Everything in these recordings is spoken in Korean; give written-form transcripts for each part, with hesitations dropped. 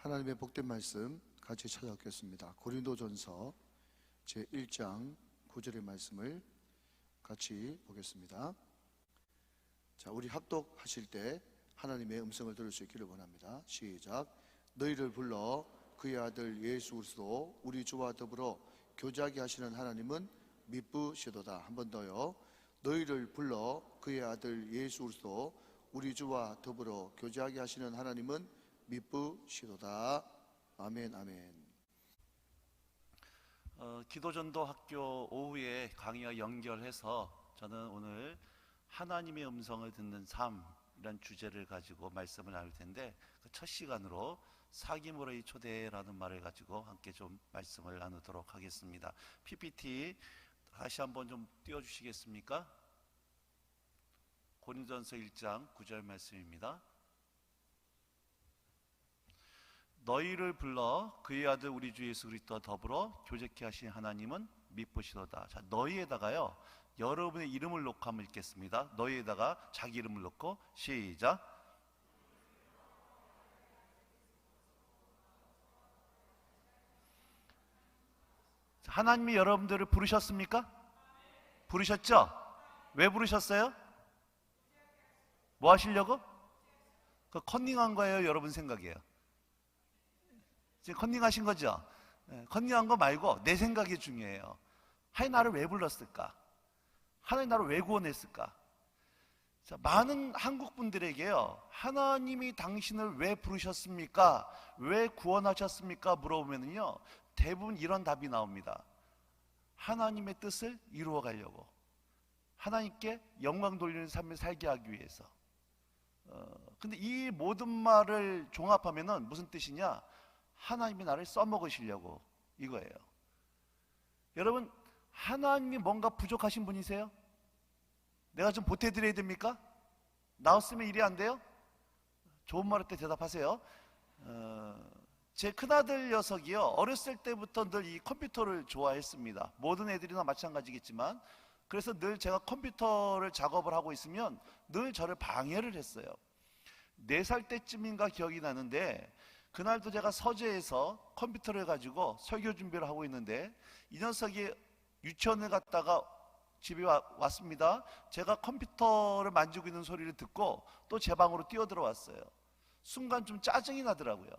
하나님의 복된 말씀 같이 찾아뵙겠습니다. 고린도전서 제1장 9절의 말씀을 같이 보겠습니다. 자, 우리 합독하실 때 하나님의 음성을 들을 수 있기를 원합니다. 시작. 너희를 불러 그의 아들 예수 그리스도 우리 주와 더불어 교제하게 하시는 하나님은 미쁘시도다. 한 번 더요. 너희를 불러 그의 아들 예수 그리스도 우리 주와 더불어 교제하게 하시는 하나님은 미쁘시도다. 아멘. 아멘. 기도전도 학교 오후에 강의와 연결해서 저는 오늘 하나님의 음성을 듣는 삶이란 주제를 가지고 말씀을 나눌 텐데, 그 첫 시간으로 사귐으로의 초대라는 말을 가지고 함께 좀 말씀을 나누도록 하겠습니다. PPT 다시 한번 좀 띄워주시겠습니까? 고린도전서 1장 9절 말씀입니다. 너희를 불러 그의 아들 우리 주 예수 그리스도와 더불어 교제케 하신 하나님은 미쁘시도다. 자, 너희에다가요, 여러분의 이름을 놓고 한번 읽겠습니다. 너희에다가 자기 이름을 놓고 시작. 자, 하나님이 여러분들을 부르셨습니까? 부르셨죠? 왜 부르셨어요? 뭐 하시려고? 그 컨닝한 거예요, 여러분 생각이에요? 지금 컨닝하신 거죠? 컨닝한 거 말고 내 생각이 중요해요. 하나님 나를 왜 불렀을까? 하나님 나를 왜 구원했을까? 자, 많은 한국 분들에게요, 하나님이 당신을 왜 부르셨습니까? 왜 구원하셨습니까? 물어보면요, 대부분 이런 답이 나옵니다. 하나님의 뜻을 이루어 가려고, 하나님께 영광 돌리는 삶을 살게 하기 위해서. 근데 이 모든 말을 종합하면은 무슨 뜻이냐? 하나님이 나를 써먹으시려고, 이거예요. 여러분, 하나님이 뭔가 부족하신 분이세요? 내가 좀 보태드려야 됩니까? 나왔으면 일이 안 돼요? 좋은 말 할 때 대답하세요. 제 큰아들 녀석이요, 어렸을 때부터 늘 이 컴퓨터를 좋아했습니다. 모든 애들이나 마찬가지겠지만, 그래서 늘 제가 컴퓨터를 작업을 하고 있으면 늘 저를 방해를 했어요. 4살 때쯤인가 기억이 나는데, 그날도 제가 서재에서 컴퓨터를 가지고 설교 준비를 하고 있는데, 이 녀석이 유치원을 갔다가 집에 왔습니다. 제가 컴퓨터를 만지고 있는 소리를 듣고 또 제 방으로 뛰어들어왔어요. 순간 좀 짜증이 나더라고요.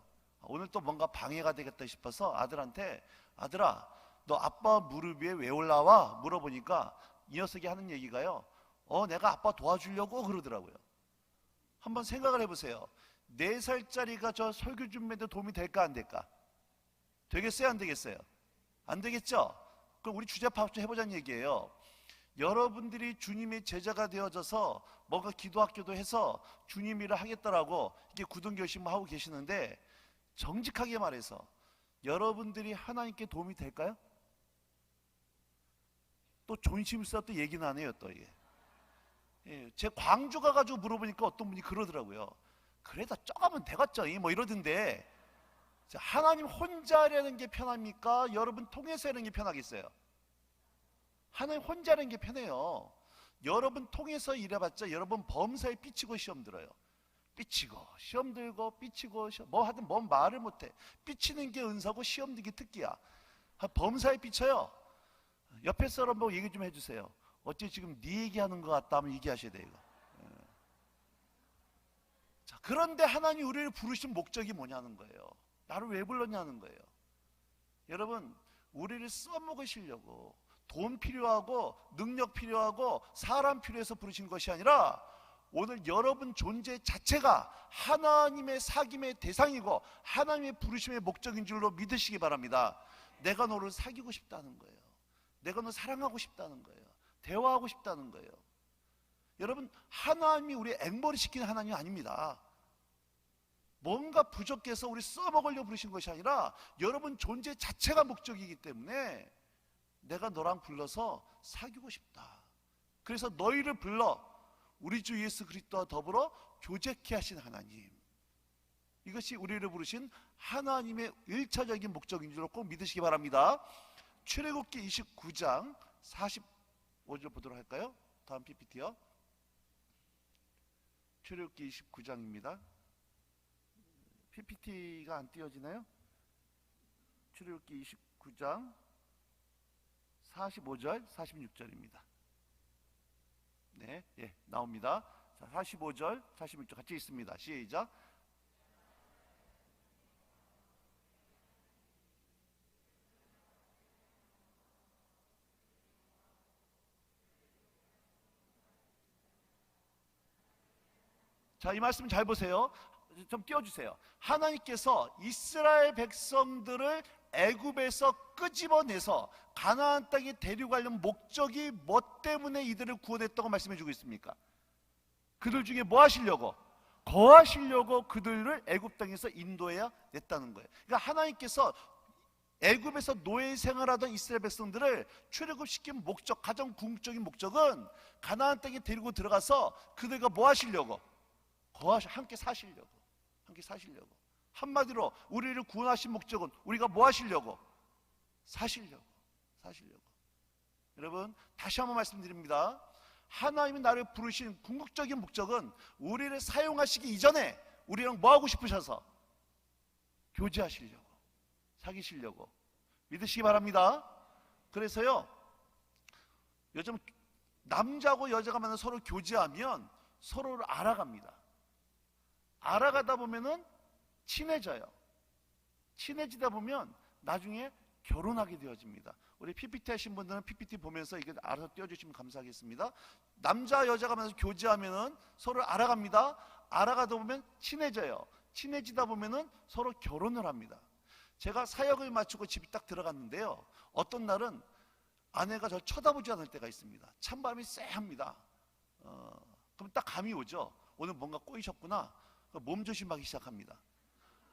오늘 또 뭔가 방해가 되겠다 싶어서 아들한테, 아들아, 너 아빠 무릎 위에 왜 올라와? 물어보니까 이 녀석이 하는 얘기가요, 내가 아빠 도와주려고 그러더라고요. 한번 생각을 해보세요. 4살짜리가 저 설교 준비에도 도움이 될까 안 될까? 되겠어요 안 되겠어요? 안 되겠죠? 그럼 우리 주제 파악 좀 해보자는 얘기예요. 여러분들이 주님의 제자가 되어져서 뭔가 기도학교도 해서 주님 일을 하겠다라고 이렇게 굳은 결심을 하고 계시는데, 정직하게 말해서 여러분들이 하나님께 도움이 될까요? 또 존심스럽 또 얘기는 안 해요, 또 이게. 제 광주 가가지고 물어보니까 어떤 분이 그러더라고요. 그래도 조금은 되겠죠, 뭐 이러던데. 하나님 혼자 하려는 게 편합니까? 여러분 통해서 하는 게 편하겠어요? 하나님 혼자 하는 게 편해요. 여러분 통해서 일해봤자 여러분 범사에 삐치고 시험 들어요. 삐치고 시험 들고 삐치고 뭐 하든 뭔 말을 못해. 삐치는 게 은사고 시험 들기 특기야. 범사에 삐쳐요. 옆에 사람 보고 얘기 좀 해주세요. 어째 지금 네 얘기하는 것 같다 하면 얘기하셔야 돼요. 자, 그런데 하나님이 우리를 부르신 목적이 뭐냐는 거예요. 나를 왜 불렀냐는 거예요. 여러분, 우리를 써먹으시려고, 돈 필요하고 능력 필요하고 사람 필요해서 부르신 것이 아니라, 오늘 여러분 존재 자체가 하나님의 사귐의 대상이고 하나님의 부르심의 목적인 줄로 믿으시기 바랍니다. 내가 너를 사귀고 싶다는 거예요. 내가 너 사랑하고 싶다는 거예요. 대화하고 싶다는 거예요. 여러분, 하나님이 우리 앵벌이 시키는 하나님이 아닙니다. 뭔가 부족해서 우리 써먹으려고 부르신 것이 아니라 여러분 존재 자체가 목적이기 때문에 내가 너랑 불러서 사귀고 싶다. 그래서 너희를 불러 우리 주 예수 그리스도와 더불어 교제케 하신 하나님, 이것이 우리를 부르신 하나님의 1차적인 목적인 줄로 꼭 믿으시기 바랍니다. 출애굽기 29장 45절 보도록 할까요? 다음 PPT요. 출애굽기 29장입니다. PPT가 안 띄어지나요? 출애굽기 29장 45절, 46절입니다. 네, 예, 나옵니다. 자, 45절, 46절 같이 있습니다. 시작. 자, 이 말씀 잘 보세요. 좀 띄워주세요. 하나님께서 이스라엘 백성들을 애굽에서 끄집어내서 가나안 땅에 데려가려는 목적이 뭐 때문에 이들을 구원했다고 말씀해 주고 있습니까? 그들 중에 뭐 하시려고? 거하시려고 그들을 애굽 땅에서 인도해야 냈다는 거예요. 그러니까 하나님께서 애굽에서 노예 생활하던 이스라엘 백성들을 출애굽시킨 목적, 가장 궁극적인 목적은 가나안 땅에 데리고 들어가서 그들과 뭐 하시려고? 함께 사시려고. 한마디로 우리를 구원하신 목적은 우리가 뭐 하시려고? 사시려고. 여러분, 다시 한번 말씀드립니다. 하나님이 나를 부르신 궁극적인 목적은 우리를 사용하시기 이전에 우리랑 뭐 하고 싶으셔서? 교제하시려고, 사귀시려고. 믿으시기 바랍니다. 그래서요, 요즘 남자하고 여자가 만나 서로 교제하면 서로를 알아갑니다. 알아가다 보면은 친해져요. 친해지다 보면 나중에 결혼하게 되어집니다. 우리 PPT 하신 분들은 PPT 보면서 이게 알아서 띄워주시면 감사하겠습니다. 남자 여자가 만나서 교제하면은 서로 알아갑니다. 알아가다 보면 친해져요. 친해지다 보면은 서로 결혼을 합니다. 제가 사역을 마치고 집에 딱 들어갔는데요, 어떤 날은 아내가 저를 쳐다보지 않을 때가 있습니다. 찬바람이 쎄합니다. 그럼 딱 감이 오죠. 오늘 뭔가 꼬이셨구나. 몸조심하기 시작합니다.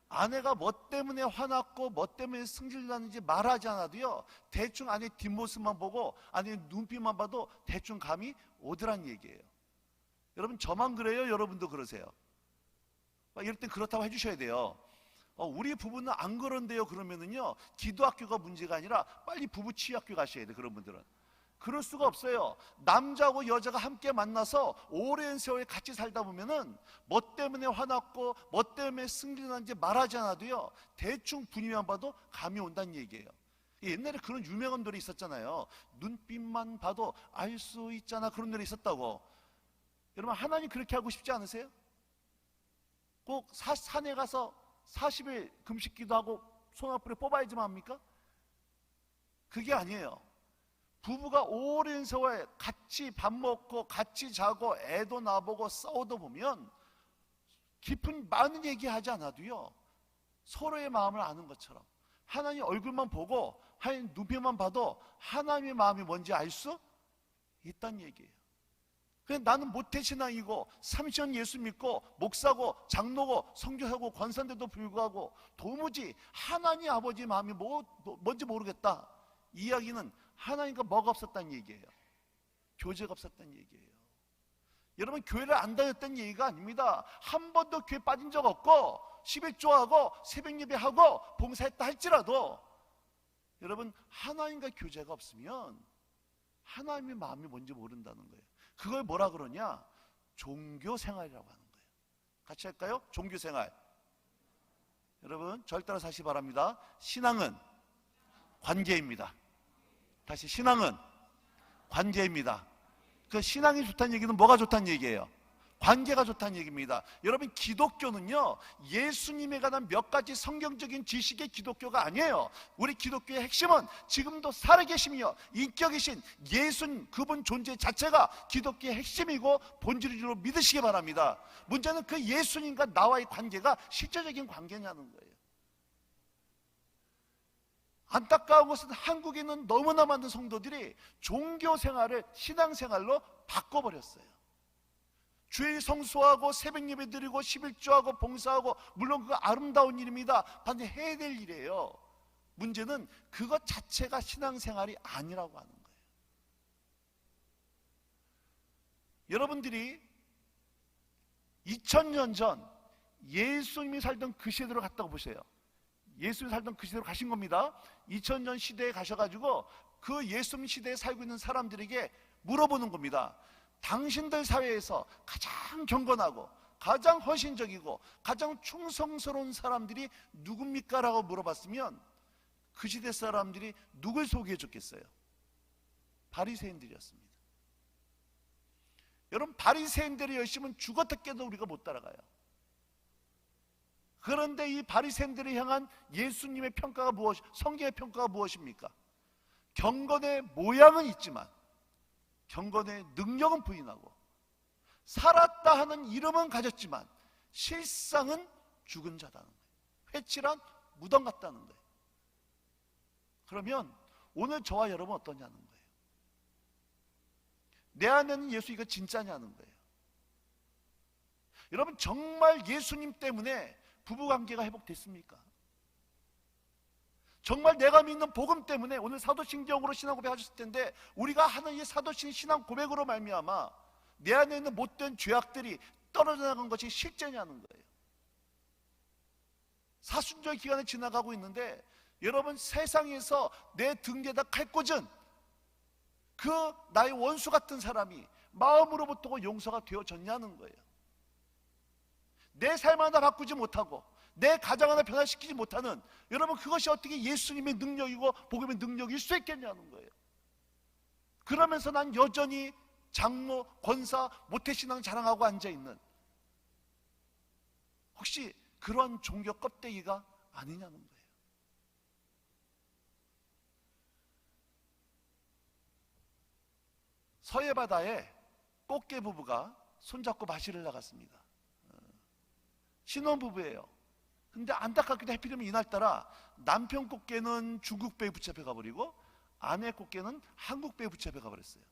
아내가 뭐 때문에 화났고 뭐 때문에 승질나는지 말하지 않아도요, 대충 아내 뒷모습만 보고 아내 눈빛만 봐도 대충 감이 오더란 얘기예요. 여러분, 저만 그래요? 여러분도 그러세요? 이럴 땐 그렇다고 해주셔야 돼요. 우리 부부는 안 그런데요 그러면은요, 기도학교가 문제가 아니라 빨리 부부 치유학교 가셔야 돼요. 그런 분들은 그럴 수가 없어요. 남자하고 여자가 함께 만나서 오랜 세월 같이 살다 보면은 뭐 때문에 화났고 뭐 때문에 승진한지 말하지 않아도요, 대충 분위기만 봐도 감이 온다는 얘기예요. 옛날에 그런 유명한 노래 있었잖아요. 눈빛만 봐도 알 수 있잖아. 그런 노래 있었다고. 여러분, 하나님 그렇게 하고 싶지 않으세요? 꼭 산에 가서 40일 금식 기도하고 손아프를 뽑아야지만 합니까? 그게 아니에요. 부부가 오랜 세월 같이 밥 먹고 같이 자고 애도 나보고 싸우다 보면 깊은 많은 얘기하지 않아도요, 서로의 마음을 아는 것처럼 하나님 얼굴만 보고 하나님 눈빛만 봐도 하나님의 마음이 뭔지 알 수 있다는 얘기예요. 그냥 나는 모태신앙이고 30년 예수 믿고 목사고 장로고 선교사고 권사인데도 불구하고 도무지 하나님 아버지 마음이 뭔지 모르겠다. 이 이야기는 하나님과 뭐가 없었다는 얘기예요. 교제가 없었다는 얘기예요. 여러분, 교회를 안 다녔다는 얘기가 아닙니다. 한 번도 교회 빠진 적 없고 11조하고 새벽 예배하고 봉사했다 할지라도 여러분, 하나님과 교제가 없으면 하나님의 마음이 뭔지 모른다는 거예요. 그걸 뭐라 그러냐? 종교생활이라고 하는 거예요. 같이 할까요? 종교생활. 여러분, 절 따라 사시 바랍니다. 신앙은 관계입니다. 다시, 신앙은 관계입니다. 그 신앙이 좋다는 얘기는 뭐가 좋다는 얘기예요? 관계가 좋다는 얘기입니다. 여러분, 기독교는요, 예수님에 관한 몇 가지 성경적인 지식의 기독교가 아니에요. 우리 기독교의 핵심은 지금도 살아계시며 인격이신 예수님, 그분 존재 자체가 기독교의 핵심이고 본질로 믿으시기 바랍니다. 문제는 그 예수님과 나와의 관계가 실제적인 관계냐는 거예요. 안타까운 것은 한국에 있는 너무나 많은 성도들이 종교생활을 신앙생활로 바꿔버렸어요. 주일 성수하고 새벽 예배 드리고 11조하고 봉사하고, 물론 그거 아름다운 일입니다. 반드시 해야 될 일이에요. 문제는 그것 자체가 신앙생활이 아니라고 하는 거예요. 여러분들이 2000년 전 예수님이 살던 그 시대로 갔다고 보세요. 예수님이 살던 그 시대로 가신 겁니다. 2000년 시대에 가셔가지고 그 예수님 시대에 살고 있는 사람들에게 물어보는 겁니다. 당신들 사회에서 가장 경건하고 가장 헌신적이고 가장 충성스러운 사람들이 누굽니까? 라고 물어봤으면 그 시대 사람들이 누굴 소개해 줬겠어요? 바리새인들이었습니다. 여러분, 바리새인들의 열심은 죽었다 깨도 우리가 못 따라가요. 그런데 이 바리새인들을 향한 예수님의 평가가 성경의 평가가 무엇입니까? 경건의 모양은 있지만 경건의 능력은 부인하고 살았다 하는 이름은 가졌지만 실상은 죽은 자다는 거예요. 회칠한 무덤 같다는 거예요. 그러면 오늘 저와 여러분 어떠냐는 거예요. 내 안에는 예수 이거 진짜냐는 거예요. 여러분, 정말 예수님 때문에 부부관계가 회복됐습니까? 정말 내가 믿는 복음 때문에 오늘 사도신경으로 신앙 고백하셨을 텐데 우리가 하는 이 사도신 신앙 고백으로 말미암아 내 안에 있는 못된 죄악들이 떨어져 나간 것이 실제냐는 거예요. 사순절 기간을 지나가고 있는데 여러분, 세상에서 내 등에다 칼 꽂은 그 나의 원수 같은 사람이 마음으로부터 용서가 되어졌냐는 거예요. 내 삶 하나 바꾸지 못하고 내 가정 하나 변화시키지 못하는, 여러분, 그것이 어떻게 예수님의 능력이고 복음의 능력일 수 있겠냐는 거예요. 그러면서 난 여전히 장로, 권사, 모태신앙 자랑하고 앉아있는, 혹시 그런 종교 껍데기가 아니냐는 거예요. 서해 바다에 꽃게 부부가 손잡고 마시를 나갔습니다. 신혼부부예요. 근데 안타깝게도 해피되면 이날따라 남편 꽃게는 중국 배에 붙잡혀 가버리고 아내 꽃게는 한국 배에 붙잡혀 가버렸어요.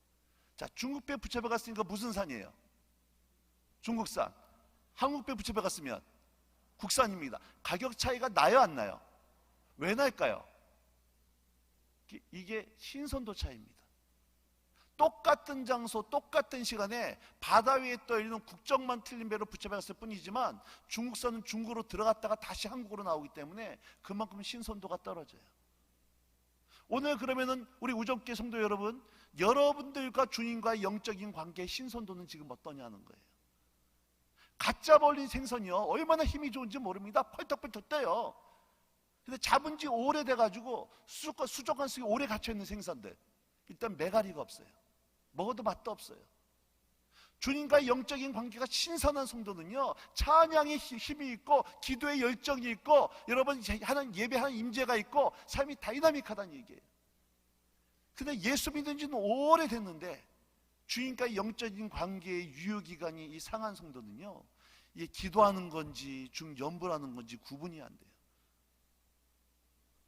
자, 중국 배에 붙잡혀 갔으니까 무슨 산이에요? 중국산. 한국 배에 붙잡혀 갔으면 국산입니다. 가격 차이가 나요, 안 나요? 왜 날까요? 이게 신선도 차이입니다. 똑같은 장소, 똑같은 시간에 바다 위에 떠있는 국적만 틀린 배로 붙잡혔을 뿐이지만 중국산은 중국으로 들어갔다가 다시 한국으로 나오기 때문에 그만큼 신선도가 떨어져요. 오늘 그러면은 우리 우정교회 성도 여러분, 여러분들과 주님과의 영적인 관계의 신선도는 지금 어떠냐는 거예요. 갓 잡아올린 생선이요, 얼마나 힘이 좋은지 모릅니다. 펄떡펄떡 떠요. 근데 잡은 지 오래돼가지고 수족관 속에 오래 갇혀있는 생선들, 일단 메가리가 없어요. 먹어도 맛도 없어요. 주님과의 영적인 관계가 신선한 성도는요, 찬양의 힘이 있고 기도의 열정이 있고 여러분 하는 예배하는 임재가 있고 삶이 다이나믹하다는 얘기예요. 근데 예수 믿은 지는 오래됐는데 주님과의 영적인 관계의 유효기간이 이 상한 성도는요, 이게 기도하는 건지 중연부라는 건지 구분이 안 돼요.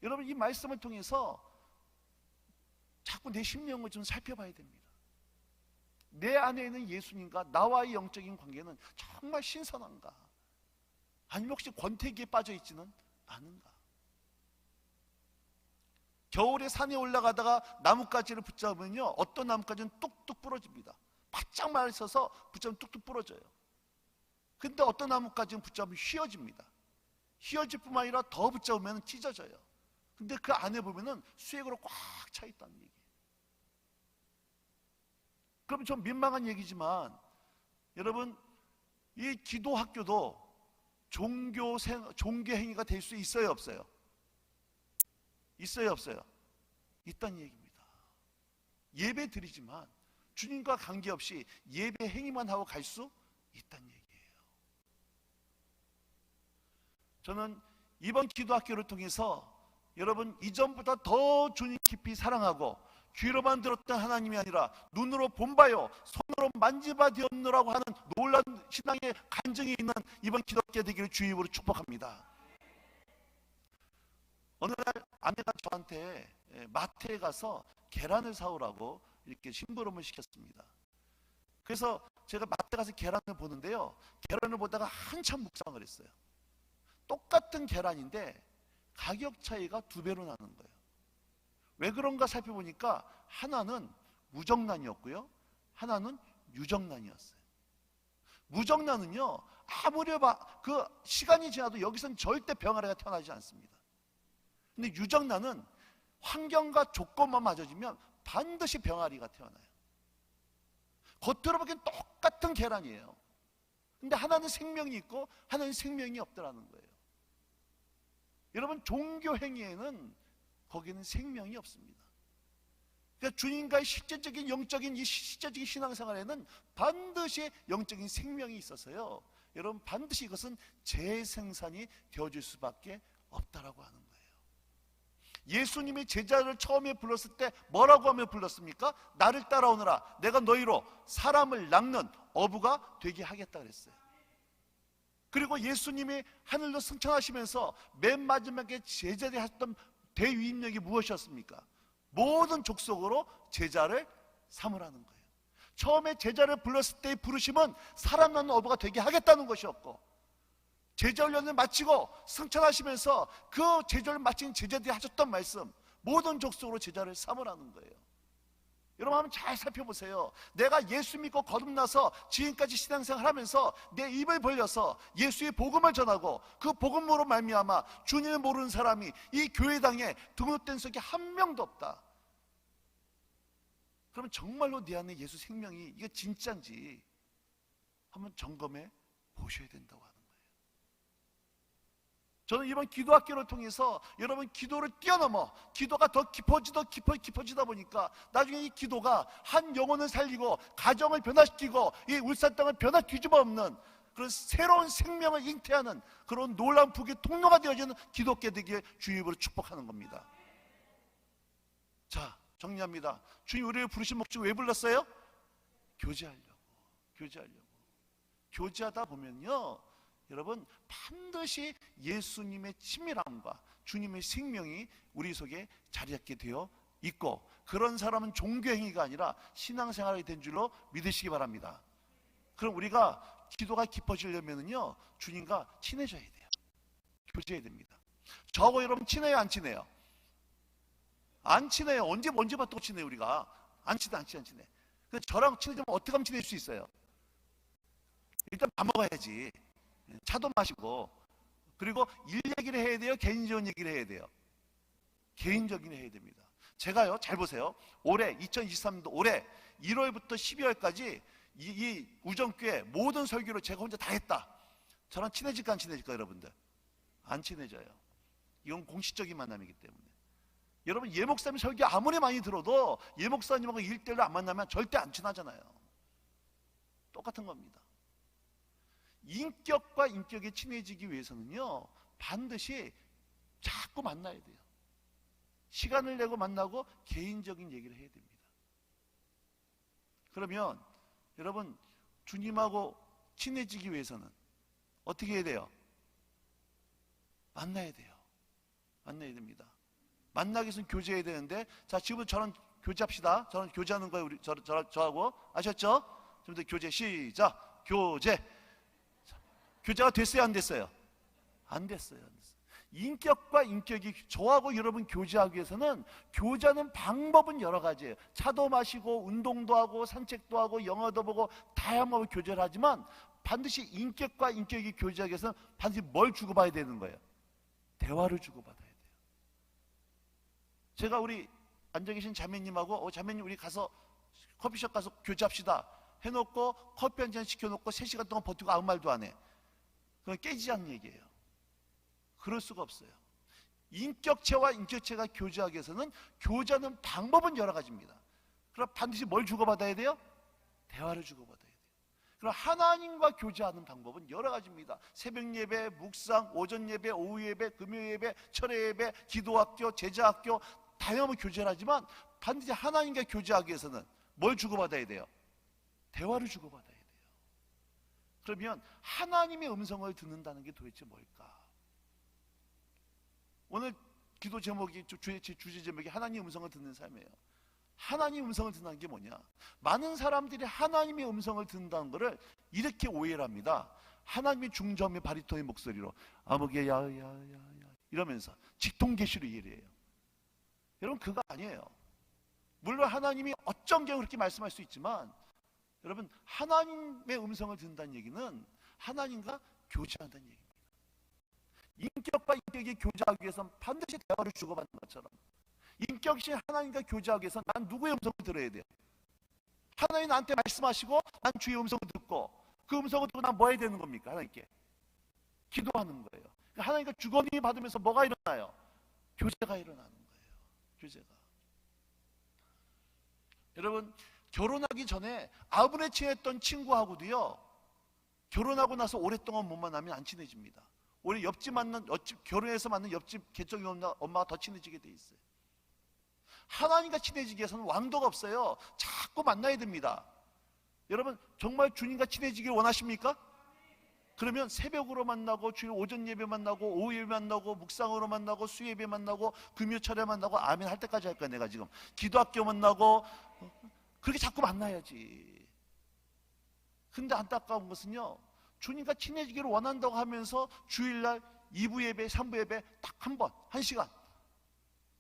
여러분, 이 말씀을 통해서 자꾸 내 심령을 좀 살펴봐야 됩니다. 내 안에 있는 예수님과 나와의 영적인 관계는 정말 신선한가? 아니면 혹시 권태기에 빠져 있지는 않은가? 겨울에 산에 올라가다가 나뭇가지를 붙잡으면요, 어떤 나뭇가지는 뚝뚝 부러집니다. 바짝 말려서 붙잡으면 뚝뚝 부러져요. 근데 어떤 나뭇가지는 붙잡으면 휘어집니다. 휘어질 뿐만 아니라 더 붙잡으면 찢어져요. 근데 그 안에 보면은 수액으로 꽉 차 있다는 얘기예요. 그럼 좀 민망한 얘기지만 여러분, 이 기도 학교도 종교 행위가 될 수 있어요, 없어요? 있어요, 없어요? 있다는 얘기입니다. 예배 드리지만 주님과 관계없이 예배 행위만 하고 갈 수 있다는 얘기예요. 저는 이번 기도 학교를 통해서 여러분, 이전보다 더 주님 깊이 사랑하고 귀로만 들었던 하나님이 아니라 눈으로 본바요 손으로 만지바 되었노라고 하는 놀라운 신앙의 간증이 있는 이번 기독교 되기를 주의 이름으로 축복합니다. 어느 날 아내가 저한테 마트에 가서 계란을 사오라고 이렇게 심부름을 시켰습니다. 그래서 제가 마트에 가서 계란을 보는데요, 계란을 보다가 한참 묵상을 했어요. 똑같은 계란인데 가격 차이가 2배로 나는 거예요. 왜 그런가 살펴보니까 하나는 무정란이었고요, 하나는 유정란이었어요. 무정란은요, 아무리 그 시간이 지나도 여기서는 절대 병아리가 태어나지 않습니다. 근데 유정란은 환경과 조건만 맞아지면 반드시 병아리가 태어나요. 겉으로 보기엔 똑같은 계란이에요. 근데 하나는 생명이 있고 하나는 생명이 없더라는 거예요. 여러분, 종교 행위에는 거기는 생명이 없습니다. 그러니까 주님과의 실제적인 영적인 이 실제적인 신앙생활에는 반드시 영적인 생명이 있어서요, 여러분, 반드시 이것은 재생산이 되어질 수밖에 없다라고 하는 거예요. 예수님이 제자를 처음에 불렀을 때 뭐라고 하며 불렀습니까? 나를 따라오너라, 내가 너희로 사람을 낚는 어부가 되게 하겠다 그랬어요. 그리고 예수님이 하늘로 승천하시면서 맨 마지막에 제자들이 하셨던 대위임력이 무엇이었습니까? 모든 족속으로 제자를 삼으라는 거예요. 처음에 제자를 불렀을 때의 부르심은 사람 낳는 어부가 되게 하겠다는 것이었고, 제자훈련을 마치고 승천하시면서 그 제자를 마친 제자들이 하셨던 말씀, 모든 족속으로 제자를 삼으라는 거예요. 여러분, 한번 잘 살펴보세요. 내가 예수 믿고 거듭나서 지금까지 신앙생활 하면서 내 입을 벌려서 예수의 복음을 전하고 그 복음으로 말미암아 주님을 모르는 사람이 이 교회당에 등록된 적이 한 명도 없다. 그러면 정말로 내 안에 예수 생명이 이게 진짜인지 한번 점검해 보셔야 된다고 하는 거예요. 저는 이번 기도학교를 통해서 여러분, 기도를 뛰어넘어 기도가 더 깊어지다 보니까 나중에 이 기도가 한 영혼을 살리고 가정을 변화시키고 이 울산 땅을 변화 뒤집어 엎는 그런 새로운 생명을 잉태하는 그런 놀라운 북의 통로가 되어지는 기독교 되기에 주의 입으로 축복하는 겁니다. 자, 정리합니다. 주님 우리를 부르신 목적 왜 불렀어요? 교제하려고. 교제하다 보면요, 여러분, 반드시 예수님의 친밀함과 주님의 생명이 우리 속에 자리 잡게 되어 있고, 그런 사람은 종교행위가 아니라 신앙생활이 된 줄로 믿으시기 바랍니다. 그럼 우리가 기도가 깊어지려면요, 주님과 친해져야 돼요. 교제해야 됩니다. 저하고 여러분 친해요, 안 친해요? 안 친해요. 언제 봤다고 친해요? 우리가 안 친해. 근데 저랑 친해지면 어떻게 하면 친해질 수 있어요? 일단 밥 먹어야지, 차도 마시고, 그리고 일 얘기를 해야 돼요, 개인적인 얘기를 해야 돼요? 개인적인 해야 됩니다. 제가요, 잘 보세요. 올해 2023년도 올해 1월부터 12월까지 이 우정교회 모든 설교를 제가 혼자 다 했다. 저랑 친해질까 안 친해질까? 여러분들 안 친해져요. 이건 공식적인 만남이기 때문에. 여러분, 예 목사님 설교 아무리 많이 들어도 예 목사님하고 1대1로 안 만나면 절대 안 친하잖아요. 똑같은 겁니다. 인격과 인격이 친해지기 위해서는요, 반드시 자꾸 만나야 돼요. 시간을 내고 만나고 개인적인 얘기를 해야 됩니다. 그러면 여러분, 주님하고 친해지기 위해서는 어떻게 해야 돼요? 만나야 돼요. 만나야 됩니다. 만나기 위해서는 교제해야 되는데, 자, 지금부터 저랑 교제합시다. 저랑 교제하는 거예요. 저하고. 아셨죠? 지금부터 교제 시작. 교제. 교제가 됐어요, 안 됐어요? 안 됐어요. 인격과 인격이, 저하고 여러분 교제하기 위해서는 교제하는 방법은 여러 가지예요. 차도 마시고 운동도 하고 산책도 하고 영화도 보고 다양한 방법으로 교제를 하지만, 반드시 인격과 인격이 교제하기 위해서는 반드시 뭘 주고받아야 되는 거예요? 대화를 주고받아야 돼요. 제가 우리 앉아 계신 자매님하고 자매님 우리 가서 커피숍 가서 교제합시다 해놓고 커피 한 잔 시켜놓고 3시간 동안 버티고 아무 말도 안 해. 그건 깨지지 않는 얘기예요. 그럴 수가 없어요. 인격체와 인격체가 교제하기 위해서는 교제하는 방법은 여러 가지입니다. 그럼 반드시 뭘 주고받아야 돼요? 대화를 주고받아야 돼요. 그럼 하나님과 교제하는 방법은 여러 가지입니다. 새벽 예배, 묵상, 오전 예배, 오후 예배, 금요 예배, 철회 예배, 기도학교, 제자학교, 다양한 교제를 하지만 반드시 하나님과 교제하기 위해서는 뭘 주고받아야 돼요? 대화를 주고받아야 돼요. 그러면 하나님의 음성을 듣는다는 게 도대체 뭘까? 오늘 기도 제목이, 주제 제목이 하나님의 음성을 듣는 삶이에요. 하나님의 음성을 듣는다는 게 뭐냐? 많은 사람들이 하나님의 음성을 듣는다는 것을 이렇게 오해를 합니다. 하나님의 중저음의 바리톤의 목소리로 아무개 야야야야 이러면서 직통계시로 이해를 해요. 여러분, 그거 아니에요. 물론 하나님이 어쩐 경우 그렇게 말씀할 수 있지만, 여러분, 하나님의 음성을 듣는다는 얘기는 하나님과 교제한다는 얘기입니다. 인격과 인격이 교제하기 위해서는 반드시 대화를 주고받는 것처럼, 인격이 하나님과 교제하기 위해서 난 누구의 음성을 들어야 돼요? 하나님 나한테 말씀하시고 난 주의 음성을 듣고, 그 음성을 듣고 난 뭐 해야 되는 겁니까? 하나님께 기도하는 거예요. 그러니까 하나님과 주거니 받으면서 뭐가 일어나요? 교제가 일어나는 거예요. 교제가. 여러분, 결혼하기 전에 아무리 친했던 친구하고도요, 결혼하고 나서 오랫동안 못 만나면 안 친해집니다. 오히려 결혼해서 만난 옆집 개척이 엄마가 더 친해지게 돼 있어요. 하나님과 친해지기 위해서는 왕도가 없어요. 자꾸 만나야 됩니다. 여러분, 정말 주님과 친해지길 원하십니까? 그러면 새벽으로 만나고, 주일 오전 예배 만나고, 오후 예배 만나고, 묵상으로 만나고, 수예배 만나고, 금요철에 만나고, 아멘 할 때까지 할 거야. 내가 지금 기도학교 만나고, 그렇게 자꾸 만나야지. 근데 안타까운 것은요, 주님과 친해지기를 원한다고 하면서 주일날 2부 예배, 3부 예배 딱 한 번, 1시간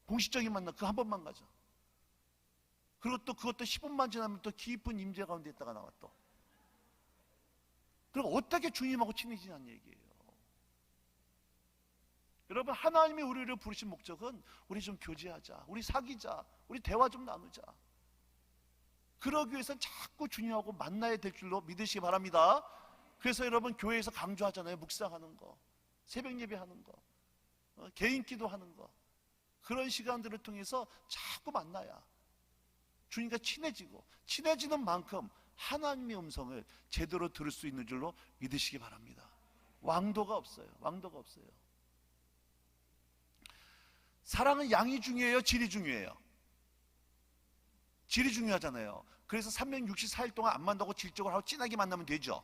공식적인 만남 그 한 번만 가죠. 그리고 또 그것도 10분만 지나면 또 깊은 임재 가운데 있다가 나와 또. 그리고 어떻게 주님하고 친해지냐는 얘기예요. 여러분, 하나님이 우리를 부르신 목적은 우리 좀 교제하자, 우리 사귀자, 우리 대화 좀 나누자. 그러기 위해서는 자꾸 주님하고 만나야 될 줄로 믿으시기 바랍니다. 그래서 여러분, 교회에서 강조하잖아요. 묵상하는 거, 새벽 예배하는 거, 개인 기도하는 거. 그런 시간들을 통해서 자꾸 만나야 주님과 친해지고, 친해지는 만큼 하나님의 음성을 제대로 들을 수 있는 줄로 믿으시기 바랍니다. 왕도가 없어요. 왕도가 없어요. 사랑은 양이 중요해요? 질이 중요해요? 질이 중요하잖아요. 그래서 364일 동안 안 만나고 질적으로 하고 진하게 만나면 되죠.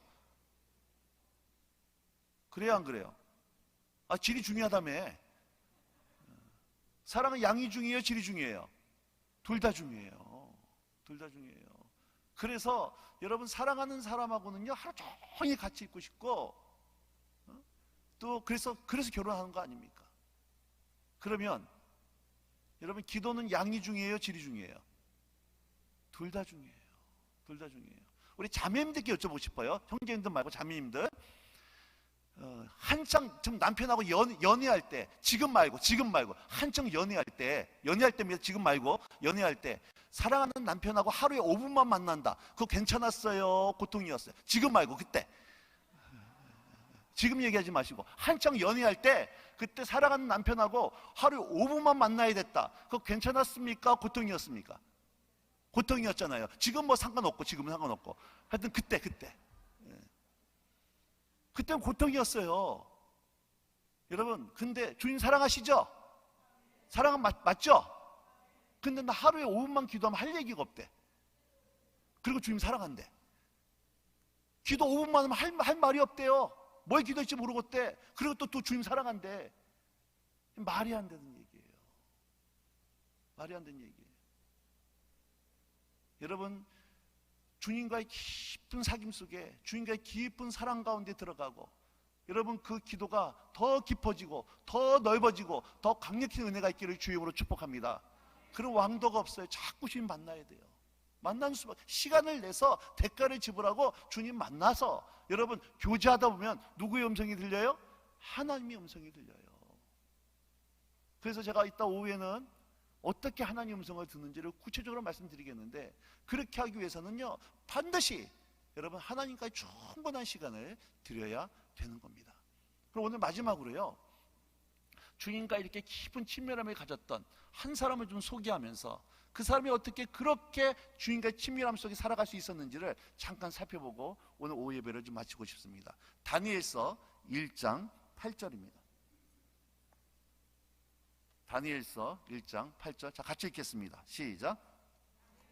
그래요, 안 그래요? 아, 질이 중요하다며. 사랑은 양이 중요해요? 질이 중요해요? 둘 다 중요해요. 둘 다 중요해요. 그래서 여러분, 사랑하는 사람하고는요, 하루 종일 같이 있고 싶고, 또 그래서 결혼하는 거 아닙니까? 그러면 여러분, 기도는 양이 중요해요? 질이 중요해요? 둘 다 중요해요. 둘 다 중요해요. 우리 자매님들께 여쭤보고 싶어요. 형제님들 말고 자매님들. 한창 지금 남편하고 연애할 때, 지금 말고 한창 연애할 때입니다. 지금 말고 연애할 때 사랑하는 남편하고 하루에 5분만 만난다. 그거 괜찮았어요? 고통이었어요? 지금 말고 그때. 지금 얘기하지 마시고 한창 연애할 때, 그때 사랑하는 남편하고 하루에 5분만 만나야 됐다. 그거 괜찮았습니까? 고통이었습니까? 고통이었잖아요. 지금 뭐 상관없고, 지금은 상관없고. 하여튼 그때. 그때는 고통이었어요. 여러분, 근데 주님 사랑하시죠? 사랑은 맞죠? 근데 나 하루에 5분만 기도하면 할 얘기가 없대. 그리고 주님 사랑한대. 기도 5분만 하면 할 말이 없대요. 뭘 기도할지 모르겠대. 그리고 또 주님 사랑한대. 말이 안 되는 얘기예요. 말이 안 되는 얘기예요. 여러분, 주님과의 깊은 사귐 속에, 주님과의 깊은 사랑 가운데 들어가고, 여러분, 그 기도가 더 깊어지고 더 넓어지고 더 강력한 은혜가 있기를 주의 이름으로 축복합니다. 그런 왕도가 없어요. 자꾸 주님 만나야 돼요. 만나는 수밖에. 시간을 내서 대가를 지불하고 주님 만나서, 여러분, 교제하다 보면 누구의 음성이 들려요? 하나님의 음성이 들려요. 그래서 제가 이따 오후에는 어떻게 하나님 음성을 듣는지를 구체적으로 말씀드리겠는데, 그렇게 하기 위해서는요, 반드시 여러분 하나님과의 충분한 시간을 드려야 되는 겁니다. 그리고 오늘 마지막으로요, 주님과 이렇게 깊은 친밀함을 가졌던 한 사람을 좀 소개하면서 그 사람이 어떻게 그렇게 주님과의 친밀함 속에 살아갈 수 있었는지를 잠깐 살펴보고 오늘 오후 예배를 좀 마치고 싶습니다. 다니엘서 1장 8절입니다. 다니엘서 1장 8절. 자, 같이 읽겠습니다. 시작.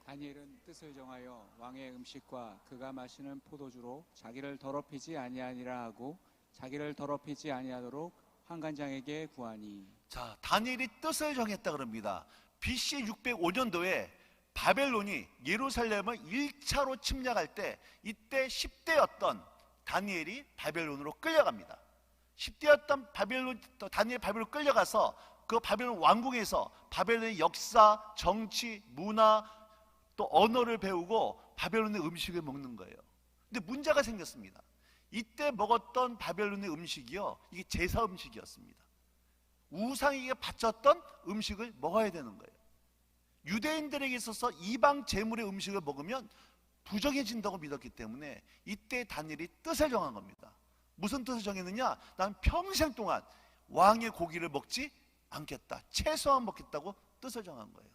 다니엘은 뜻을 정하여 왕의 음식과 그가 마시는 포도주로 자기를 더럽히지 아니하니라 하고 자기를 더럽히지 아니하도록 환관장에게 구하니. 자, 다니엘이 뜻을 정했다 그럽니다. BC 605년도에 바벨론이 예루살렘을 1차로 침략할 때, 이때 10대였던 다니엘이 바벨론으로 끌려갑니다. 10대였던 다니엘 바벨론 끌려가서 그 바벨론 왕궁에서 바벨론의 역사, 정치, 문화, 또 언어를 배우고 바벨론의 음식을 먹는 거예요. 근데 문제가 생겼습니다. 이때 먹었던 바벨론의 음식이요, 이게 제사 음식이었습니다. 우상에게 바쳤던 음식을 먹어야 되는 거예요. 유대인들에게 있어서 이방 제물의 음식을 먹으면 부정해진다고 믿었기 때문에 이때 다니엘이 뜻을 정한 겁니다. 무슨 뜻을 정했느냐? 난 평생 동안 왕의 고기를 먹지 않겠다, 최소한 먹겠다고 뜻을 정한 거예요.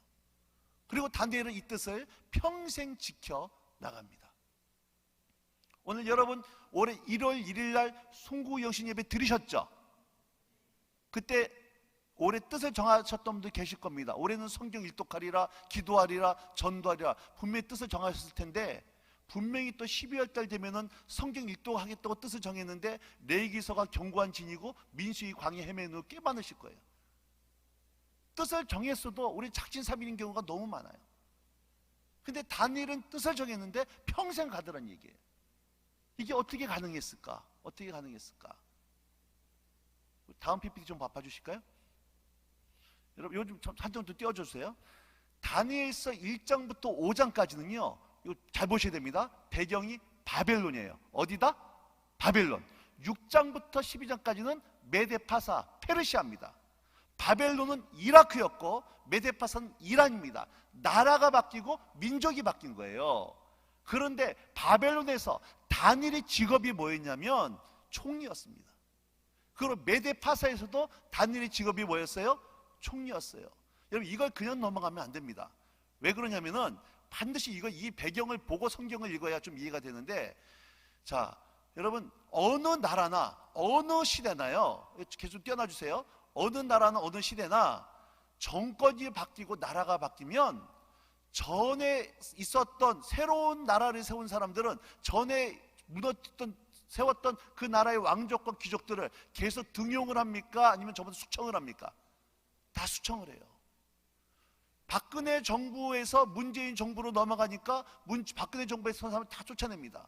그리고 다니엘은 이 뜻을 평생 지켜 나갑니다. 오늘 여러분 올해 1월 1일 날 송구영신 예배 들으셨죠? 그때 올해 뜻을 정하셨던 분들 계실 겁니다. 올해는 성경 일독하리라, 기도하리라, 전도하리라 분명히 뜻을 정하셨을 텐데, 분명히 또 12월 달 되면은 성경 일독하겠다고 뜻을 정했는데 레위기서가 견고한 진이고 민수기 광야 헤매는 꽤 많으실 거예요. 뜻을 정했어도 우리 작진삼일인 경우가 너무 많아요. 근데 다니엘은 뜻을 정했는데 평생 가더란 얘기예요. 이게 어떻게 가능했을까? 어떻게 가능했을까? 다음 PPT 좀 바꿔주실까요? 여러분 요즘 한 장 더 띄워주세요. 다니엘서 1장부터 5장까지는요 이거 잘 보셔야 됩니다. 배경이 바벨론이에요. 어디다? 바벨론. 6장부터 12장까지는 메데파사, 페르시아입니다. 바벨론은 이라크였고 메데파사는 이란입니다. 나라가 바뀌고 민족이 바뀐 거예요. 그런데 바벨론에서 다니엘의 직업이 뭐였냐면 총리였습니다. 그리고 메데파사에서도 다니엘의 직업이 뭐였어요? 총리였어요. 여러분 이걸 그냥 넘어가면 안 됩니다. 왜 그러냐면은 반드시 이 배경을 보고 성경을 읽어야 좀 이해가 되는데, 자 여러분 어느 나라나 어느 시대나요, 계속 띄워놔주세요. 어느 나라나 어느 시대나 정권이 바뀌고 나라가 바뀌면 전에 있었던 새로운 나라를 세운 사람들은 전에 세웠던 그 나라의 왕족과 귀족들을 계속 등용을 합니까? 아니면 저보다 숙청을 합니까? 다 숙청을 해요. 박근혜 정부에서 문재인 정부로 넘어가니까 박근혜 정부에서 선 사람을 다 쫓아냅니다.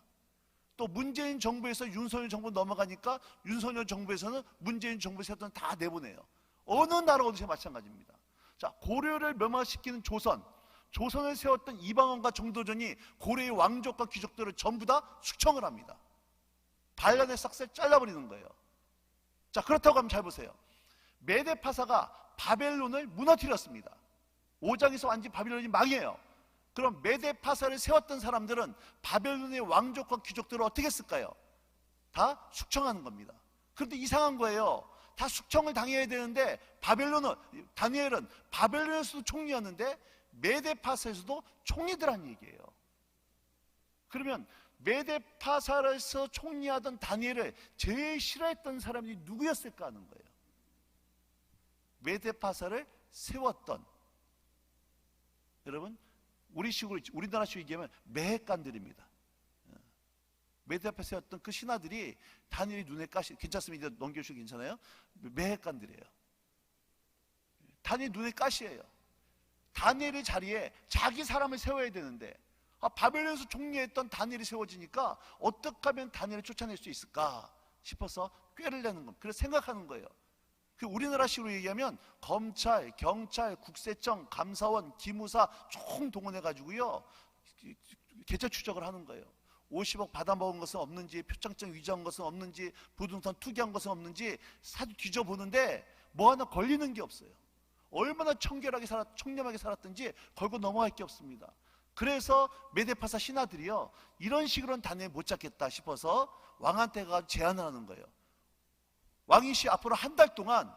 또 문재인 정부에서 윤석열 정부 넘어가니까 윤석열 정부에서는 문재인 정부에서 했던 다 내보내요. 어느 나라 어디서 마찬가지입니다. 자, 고려를 멸망시키는 조선을 세웠던 이방원과 정도전이 고려의 왕족과 귀족들을 전부 다 숙청을 합니다. 반란의 싹을 잘라버리는 거예요. 자, 그렇다고 하면 잘 보세요. 메데파사가 바벨론을 무너뜨렸습니다. 5장에서 완전히 바벨론이 망해요. 그럼 메데파사를 세웠던 사람들은 바벨론의 왕족과 귀족들을 어떻게 했을까요? 다 숙청하는 겁니다. 그런데 이상한 거예요. 다 숙청을 당해야 되는데 다니엘은 바벨론에서도 총리였는데 메데파사에서도 총리들한 얘기예요. 그러면 메데파사에서 총리하던 다니엘을 제일 싫어했던 사람이 누구였을까 하는 거예요. 메데파사를 세웠던, 여러분 우리나라 식으로 얘기하면 매헷간들입니다. 메데파사에 세웠던 그 신하들이 다니엘이 눈에 괜찮습니다. 이제 넘겨주시고 괜찮아요? 매헷간들이에요. 다니엘 눈에 가시예요. 다니엘의 자리에 자기 사람을 세워야 되는데 바벨론에서 총리했던 다니엘이 세워지니까 어떻게 하면 다니엘을 쫓아낼 수 있을까 싶어서 꾀를 내는 겁니다. 그래서 생각하는 거예요. 그 우리나라식으로 얘기하면 검찰, 경찰, 국세청, 감사원, 기무사 총 동원해가지고요 계좌 추적을 하는 거예요. 50억 받아먹은 것은 없는지, 표창장 위조한 것은 없는지, 부동산 투기한 것은 없는지 사주 뒤져보는데 뭐 하나 걸리는 게 없어요. 얼마나 청렴하게 살았든지 걸고 넘어갈 게 없습니다. 그래서 메데파사 신하들이요 이런 식으로는 다니엘 못 잡겠다 싶어서 왕한테 가서 제안을 하는 거예요. 왕이시 앞으로 한 달 동안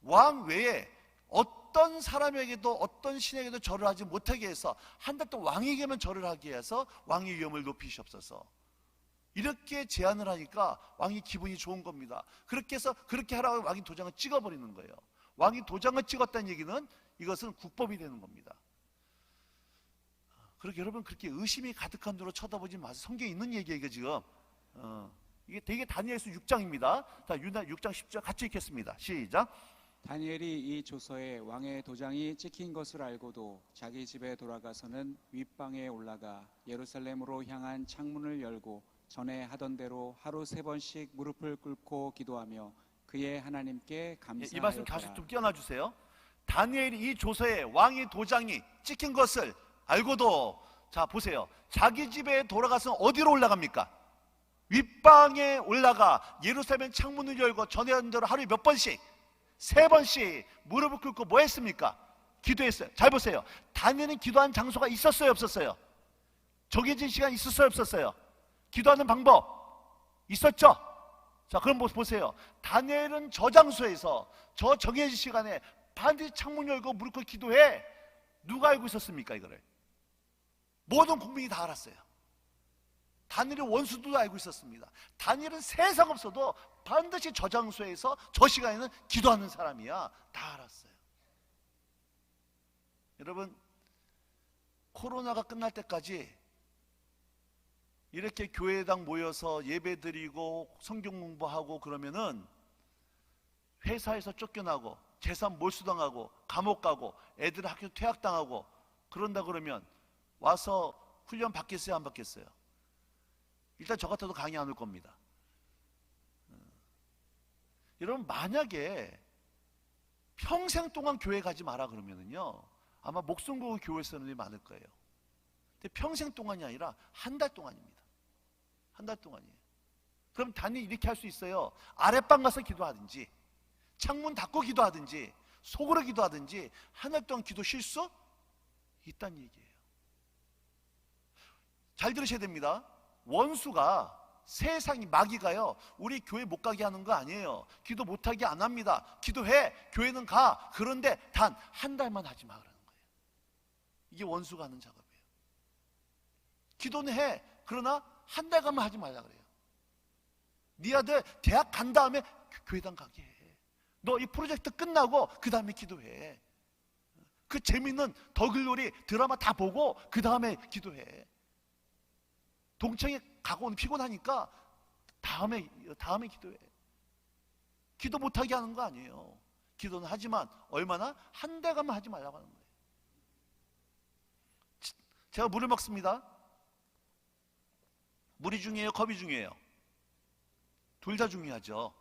왕 외에 어떤 사람에게도 어떤 신에게도 절을 하지 못하게 해서 한 달 동안 왕에게만 절을 하게 해서 왕의 위엄을 높이시옵소서. 이렇게 제안을 하니까 왕이 기분이 좋은 겁니다. 그렇게 해서 그렇게 하라고 왕이 도장을 찍어버리는 거예요. 왕이 도장을 찍었다는 얘기는 이것은 국법이 되는 겁니다. 그렇게 여러분 그렇게 의심이 가득한 눈으로 쳐다보지 마세요. 성경에 있는 얘기예요 이게 지금. 이게 되게 다니엘서 6장입니다. 자, 6장 10절 같이 읽겠습니다. 시작. 다니엘이 이 조서에 왕의 도장이 찍힌 것을 알고도 자기 집에 돌아가서는 윗방에 올라가 예루살렘으로 향한 창문을 열고 전에 하던 대로 하루 3번씩 무릎을 꿇고 기도하며 그의 하나님께 감사하였더라. 이 말씀 다시 좀 띄워놔 주세요. 다니엘이 이 조서에 왕의 도장이 찍힌 것을 알고도, 자 보세요, 자기 집에 돌아가서 어디로 올라갑니까? 윗방에 올라가 예루살렘 창문을 열고 전에 하던 대로 하루에 몇 번씩? 3번씩 무릎을 꿇고 뭐 했습니까? 기도했어요. 잘 보세요. 다니엘은 기도한 장소가 있었어요, 없었어요? 정해진 시간 있었어요, 없었어요? 기도하는 방법 있었죠? 자, 그럼 보세요. 다니엘은 저 장소에서 저 정해진 시간에 반드시 창문 열고 무릎 꿇고 기도해. 누가 알고 있었습니까, 이거를? 모든 국민이 다 알았어요. 다니엘의 원수도 알고 있었습니다. 다니엘은 세상 없어도 반드시 저 장소에서 저 시간에는 기도하는 사람이야. 다 알았어요. 여러분, 코로나가 끝날 때까지 이렇게 교회당 모여서 예배 드리고 성경 공부하고 그러면은 회사에서 쫓겨나고 재산 몰수당하고 감옥 가고 애들 학교 퇴학당하고 그런다 그러면 와서 훈련 받겠어요, 안 받겠어요? 일단 저 같아도 강의 안 올 겁니다. 여러분, 만약에 평생 동안 교회 가지 마라 그러면은요, 아마 목숨 걸고 교회 쓰는 일이 많을 거예요. 근데 평생 동안이 아니라 한 달 동안입니다. 한 달 동안이에요. 그럼 단일 이렇게 할 수 있어요. 아랫방 가서 기도하든지 창문 닫고 기도하든지 속으로 기도하든지 한 달 동안 기도 쉴 수 있다는 얘기예요. 잘 들으셔야 됩니다. 원수가, 세상이, 마귀가요, 우리 교회 못 가게 하는 거 아니에요. 기도 못하게 안 합니다. 기도해, 교회는 가. 그런데 단 한 달만 하지 마 그러는 거예요. 이게 원수가 하는 작업이에요. 기도는 해. 그러나 한 달간만 하지 말라 그래요. 네 아들 대학 간 다음에 교회당 가게 해. 너 이 프로젝트 끝나고 그 다음에 기도해. 그 재밌는 더글로리 드라마 다 보고 그 다음에 기도해. 동창회 가고 오늘 피곤하니까 다음에 기도해. 기도 못하게 하는 거 아니에요. 기도는 하지만 얼마나? 한 달간만 하지 말라고 하는 거예요. 제가 물을 먹습니다. 물이 중요해요, 컵이 중요해요? 둘 다 중요하죠.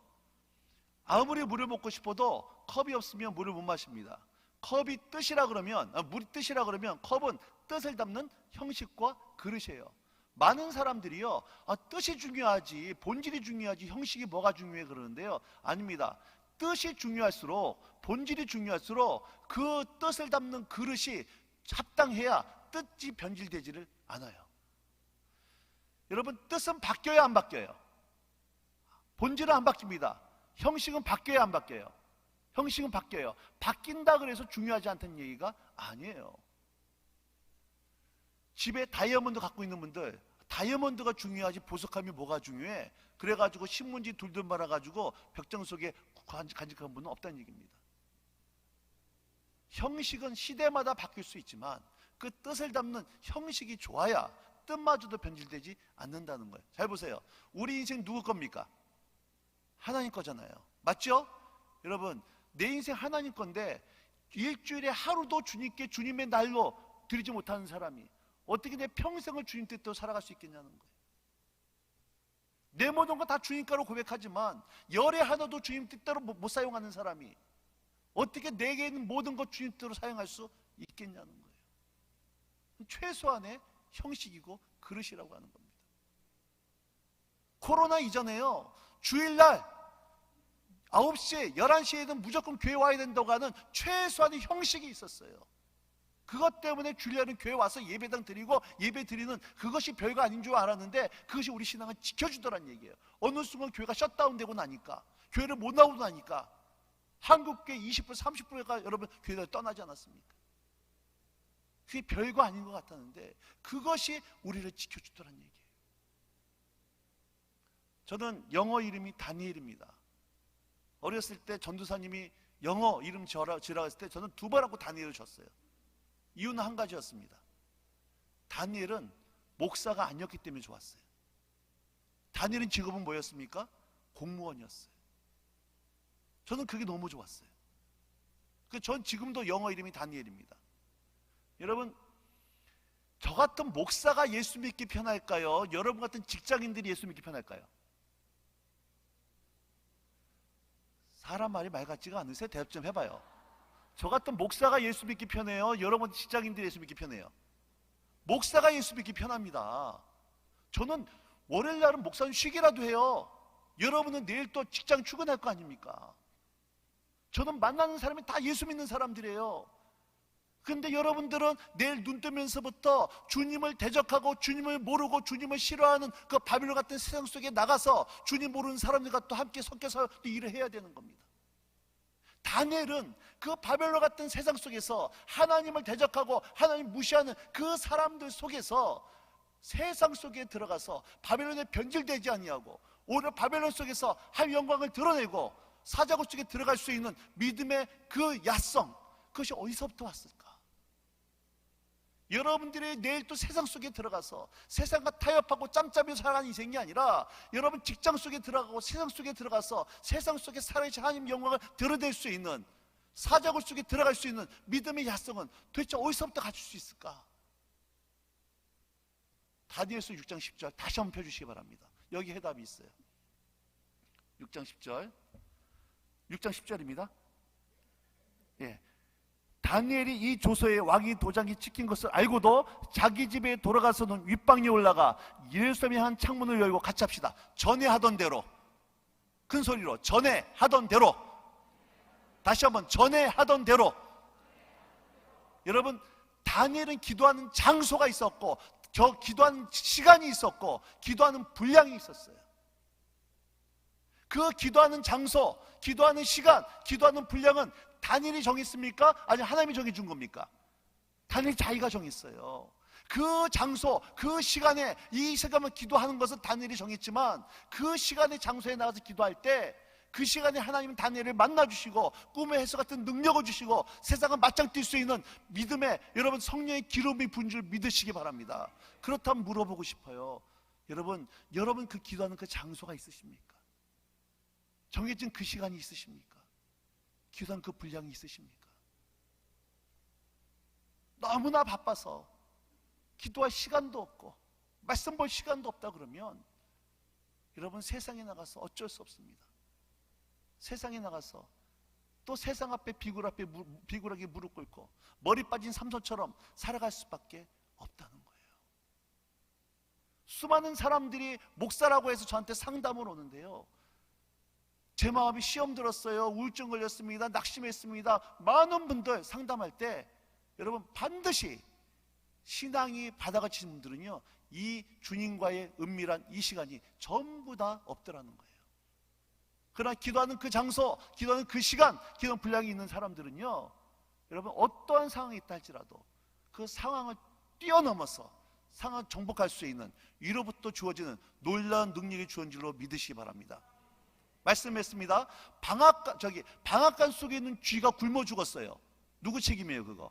아무리 물을 먹고 싶어도 컵이 없으면 물을 못 마십니다. 컵이 뜻이라 그러면, 물이 뜻이라 그러면 컵은 뜻을 담는 형식과 그릇이에요. 많은 사람들이요, 뜻이 중요하지 본질이 중요하지 형식이 뭐가 중요해 그러는데요, 아닙니다. 뜻이 중요할수록, 본질이 중요할수록 그 뜻을 담는 그릇이 합당해야 뜻이 변질되지를 않아요. 여러분, 뜻은 바뀌어야 안 바뀌어요? 본질은 안 바뀝니다. 형식은 바뀌어야 안 바뀌어요? 형식은 바뀌어요. 바뀐다 그래서 중요하지 않다는 얘기가 아니에요. 집에 다이아몬드 갖고 있는 분들, 다이아몬드가 중요하지 보석함이 뭐가 중요해? 그래가지고 신문지 둘둘 말아가지고 벽장 속에 간직한 분은 없다는 얘기입니다. 형식은 시대마다 바뀔 수 있지만 그 뜻을 담는 형식이 좋아야 뜻마저도 변질되지 않는다는 거예요. 잘 보세요. 우리 인생 누구 겁니까? 하나님 거잖아요. 맞죠? 여러분, 내 인생 하나님 건데 일주일에 하루도 주님께 주님의 날로 드리지 못하는 사람이 어떻게 내 평생을 주님 뜻대로 살아갈 수 있겠냐는 거예요. 내 모든 거 다 주님 거로 고백하지만 열의 하나도 주님 뜻대로 못 사용하는 사람이 어떻게 내게 있는 모든 것 주님 뜻대로 사용할 수 있겠냐는 거예요. 최소한의 형식이고 그릇이라고 하는 겁니다. 코로나 이전에요, 주일날 9시에 11시에는 무조건 교회 와야 된다고 하는 최소한의 형식이 있었어요. 그것 때문에 주일날은 교회 와서 예배당 드리고 예배 드리는 그것이 별거 아닌 줄 알았는데 그것이 우리 신앙을 지켜주더란 얘기예요. 어느 순간 교회가 셧다운되고 나니까, 교회를 못 나오고 나니까 한국교회 20% 30%가 여러분 교회를 떠나지 않았습니까? 그게 별거 아닌 것 같았는데 그것이 우리를 지켜주더란 얘기예요. 저는 영어 이름이 다니엘입니다. 어렸을 때 전도사님이 영어 이름 지으라고 했을 때 저는 두 번 하고 다니엘을 줬어요. 이유는 한 가지였습니다. 다니엘은 목사가 아니었기 때문에 좋았어요. 다니엘은 직업은 뭐였습니까? 공무원이었어요. 저는 그게 너무 좋았어요. 전 지금도 영어 이름이 다니엘입니다. 여러분, 저 같은 목사가 예수 믿기 편할까요? 여러분 같은 직장인들이 예수 믿기 편할까요? 사람 말이 말 같지가 않으세요? 대답 좀 해봐요. 저 같은 목사가 예수 믿기 편해요? 여러분 직장인들이 예수 믿기 편해요? 목사가 예수 믿기 편합니다. 저는 월요일 날은 목사님 쉬기라도 해요. 여러분은 내일 또 직장 출근할 거 아닙니까? 저는 만나는 사람이 다 예수 믿는 사람들이에요. 근데 여러분들은 내일 눈 뜨면서부터 주님을 대적하고 주님을 모르고 주님을 싫어하는 그 바빌론 같은 세상 속에 나가서 주님 모르는 사람들과 또 함께 섞여서 또 일을 해야 되는 겁니다. 다니엘은 그 바벨론 같은 세상 속에서 하나님을 대적하고 하나님 무시하는 그 사람들 속에서 세상 속에 들어가서 바벨론에 변질되지 아니하고 오히려 바벨론 속에서 하나님의 영광을 드러내고 사자굴 속에 들어갈 수 있는 믿음의 그 야성, 그것이 어디서부터 왔을까? 여러분들이 내일 또 세상 속에 들어가서 세상과 타협하고 짬짬이 살아가는 인생이 아니라 여러분 직장 속에 들어가고 세상 속에 들어가서 세상 속에 살아계신 하나님의 영광을 드러낼 수 있는 사자굴 속에 들어갈 수 있는 믿음의 야성은 도대체 어디서부터 갖출 수 있을까? 다니엘서 6장 10절 다시 한번 펴주시기 바랍니다. 여기 해답이 있어요. 6장 10절 6장 10절입니다. 예. 다니엘이 이 조서에 왕이 도장이 찍힌 것을 알고도 자기 집에 돌아가서는 윗방에 올라가 예루살렘의 한 창문을 열고 같이 합시다. 전에 하던 대로, 큰 소리로 전에 하던 대로, 다시 한번 전에 하던 대로. 여러분, 다니엘은 기도하는 장소가 있었고 기도하는 시간이 있었고 기도하는 분량이 있었어요. 그 기도하는 장소, 기도하는 시간, 기도하는 분량은 다니엘이 정했습니까? 아니 하나님이 정해준 겁니까? 다니엘이 자기가 정했어요. 그 장소, 그 시간에 이 시간만 기도하는 것은 다니엘이 정했지만 그 시간의 장소에 나가서 기도할 때 그 시간에 하나님은 다니엘을 만나주시고 꿈의 해석 같은 능력을 주시고 세상을 맞짱 뜰 수 있는 믿음의 여러분 성령의 기름이 부은 줄 믿으시기 바랍니다. 그렇다면 물어보고 싶어요. 여러분 그 기도하는 그 장소가 있으십니까? 정해진 그 시간이 있으십니까? 기도하는 그 분량이 있으십니까? 너무나 바빠서 기도할 시간도 없고 말씀 볼 시간도 없다 그러면 여러분 세상에 나가서 어쩔 수 없습니다. 세상에 나가서 또 세상 앞에 비굴하게 무릎 꿇고 머리 빠진 삼손처럼 살아갈 수밖에 없다는 거예요. 수많은 사람들이 목사라고 해서 저한테 상담을 오는데요, 제 마음이 시험 들었어요, 우울증 걸렸습니다, 낙심했습니다, 많은 분들 상담할 때 여러분 반드시 신앙이 바다가 치는 분들은요 이 주님과의 은밀한 이 시간이 전부 다 없더라는 거예요. 그러나 기도하는 그 장소, 기도하는 그 시간, 기도하는 분량이 있는 사람들은요 여러분 어떠한 상황이 있다 할지라도 그 상황을 뛰어넘어서 상황을 정복할 수 있는 위로부터 주어지는 놀라운 능력이 주어진 줄로 믿으시기 바랍니다. 말씀했습니다. 방앗간 속에 있는 쥐가 굶어 죽었어요. 누구 책임이에요 그거?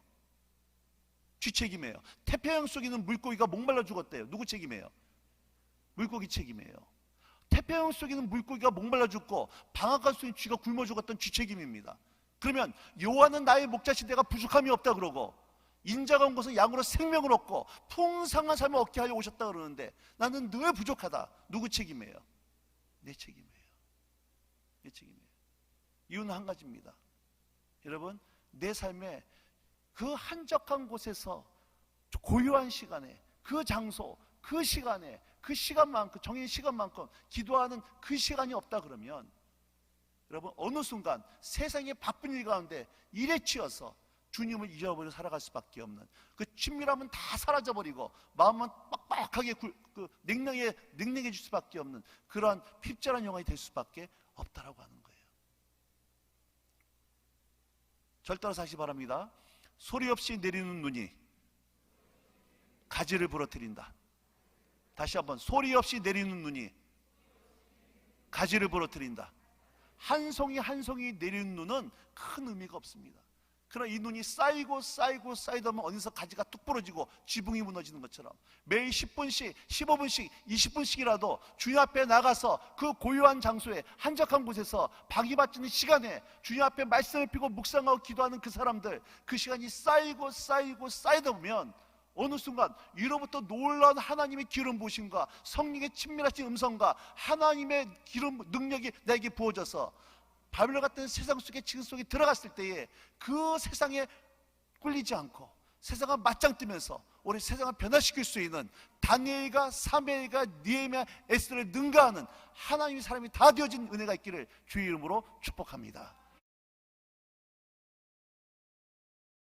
쥐 책임이에요. 태평양 속에 있는 물고기가 목말라 죽었대요. 누구 책임이에요? 물고기 책임이에요. 태평양 속에 있는 물고기가 목말라 죽고 방앗간 속에 있는 쥐가 굶어 죽었던 쥐 책임입니다. 그러면 여호와는 나의 목자시 내가 부족함이 없다 그러고 인자가 온 것은 양으로 생명을 얻고 풍성한 삶을 얻게 하려 오셨다 그러는데 나는 늘 부족하다. 누구 책임이에요? 내 책임이에요. 내 책임이에요. 이유는 한 가지입니다. 여러분 내 삶에 그 한적한 곳에서 고요한 시간에 그 장소, 그 시간에 그 시간만큼 정해진 시간만큼 기도하는 그 시간이 없다 그러면 여러분 어느 순간 세상의 바쁜 일 가운데 일에 치여서 주님을 잊어버리고 살아갈 수밖에 없는 그 친밀함은 다 사라져버리고 마음은 빡빡하게 냉랭해질 수밖에 없는 그러한 핍절한 영혼이 될 수밖에 없다라고 하는 거예요. 절대로 사시 바랍니다. 소리 없이 내리는 눈이 가지를 부러뜨린다. 다시 한번 소리 없이 내리는 눈이 가지를 부러뜨린다. 한 송이 한 송이 내리는 눈은 큰 의미가 없습니다. 그러나 이 눈이 쌓이고 쌓이다 보면 어디서 가지가 뚝 부러지고 지붕이 무너지는 것처럼 매일 10분씩 15분씩 20분씩이라도 주님 앞에 나가서 그 고요한 장소에 한적한 곳에서 박이 받치는 시간에 주님 앞에 말씀을 피고 묵상하고 기도하는 그 사람들, 그 시간이 쌓이다 보면 어느 순간 위로부터 놀라운 하나님의 기름 부으심과 성령의 친밀하신 음성과 하나님의 기름 능력이 나에게 부어져서 바벨론 같은 세상 속에 지금 속에 들어갔을 때에 그 세상에 꿀리지 않고 세상과 맞짱 뜨면서 우리 세상을 변화시킬 수 있는 다니엘과 사무엘과 느헤미야, 에스더를 능가하는 하나님의 사람이 다 되어진 은혜가 있기를 주의 이름으로 축복합니다.